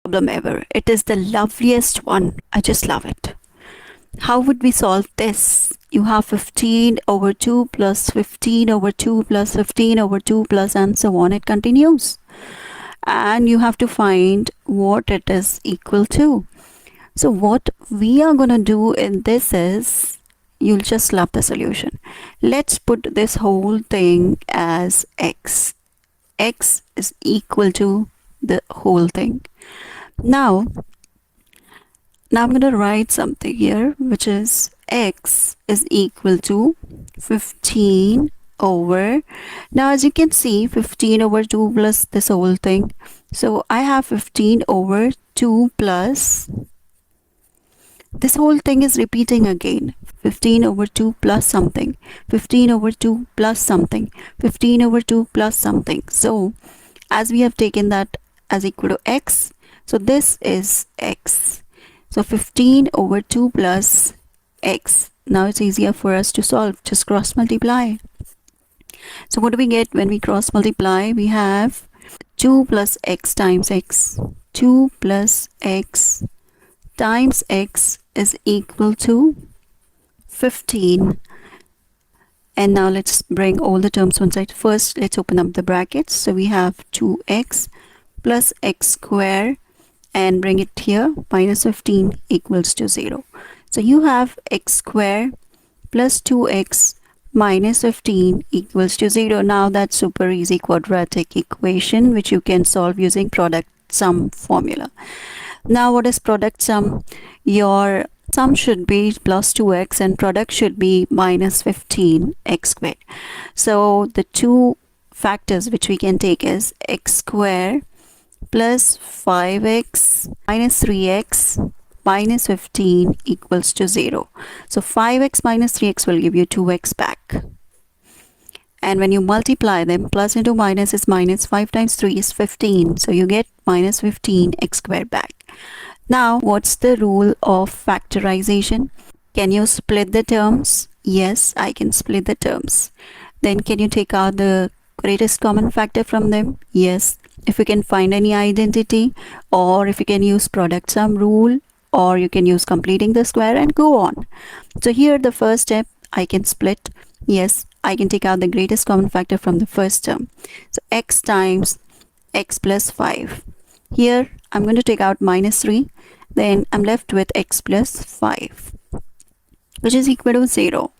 problem ever. It is the loveliest one. I just love it. How would we solve this? You have 15 over 2 plus 15 over 2 plus 15 over 2 plus and so on. It continues. And you have to find what it is equal to. So what we are going to do in this is, you'll just love the solution. Let's put this whole thing as x. X is equal to the whole thing. Now I'm going to write something here, which is x is equal to 15 over, now as you can see, 15 over 2 plus this whole thing. So I have 15 over 2 plus, this whole thing is repeating again, 15 over 2 plus something, 15 over 2 plus something, 15 over 2 plus something. So as we have taken that as equal to x, so this is x. So 15 over 2 plus x. Now it's easier for us to solve. Just cross multiply. So what do we get when we cross multiply? We have 2 plus x times x. 2 plus x times x is equal to 15. And now let's bring all the terms one side. First, let's open up the brackets. So we have 2x plus x square, and bring it here, minus 15 equals to 0. So you have x square plus 2x minus 15 equals to 0. Now that's super easy quadratic equation which you can solve using product sum formula. Now what is product sum? Your sum should be plus 2x and product should be minus 15 x squared. So the two factors which we can take is x square plus 5x minus 3x minus 15 equals to 0. So 5x minus 3x will give you 2x back. And when you multiply them, plus into minus is minus, 5 times 3 is 15. So you get minus 15 x squared back. Now, what's the rule of factorization? Can you split the terms? Yes, I can split the terms. Then can you take out the greatest common factor from them? Yes. If you can find any identity, or if you can use product sum rule, or you can use completing the square and go on. So here the first step, I can split. Yes, I can take out the greatest common factor from the first term. So x times x plus 5. Here I'm going to take out minus 3. Then I'm left with x plus 5, which is equal to 0.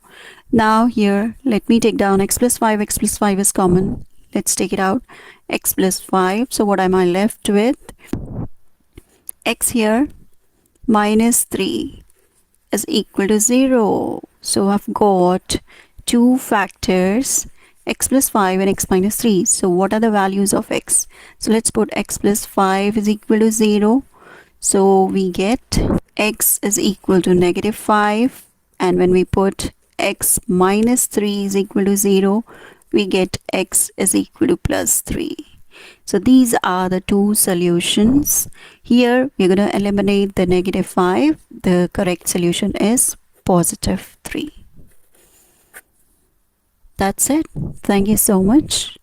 Now here, let me take down x plus 5. X plus 5 is common. Let's take it out. X plus 5. So what am I left with? X here minus 3 is equal to 0. So I've got two factors, x plus 5 and x minus 3. So what are the values of x? So let's put x plus 5 is equal to 0. So we get x is equal to negative 5. And when we put x minus 3 is equal to 0, we get x is equal to plus 3. So these are the two solutions. Here we're going to eliminate the negative 5. The correct solution is positive 3. That's it. Thank you so much.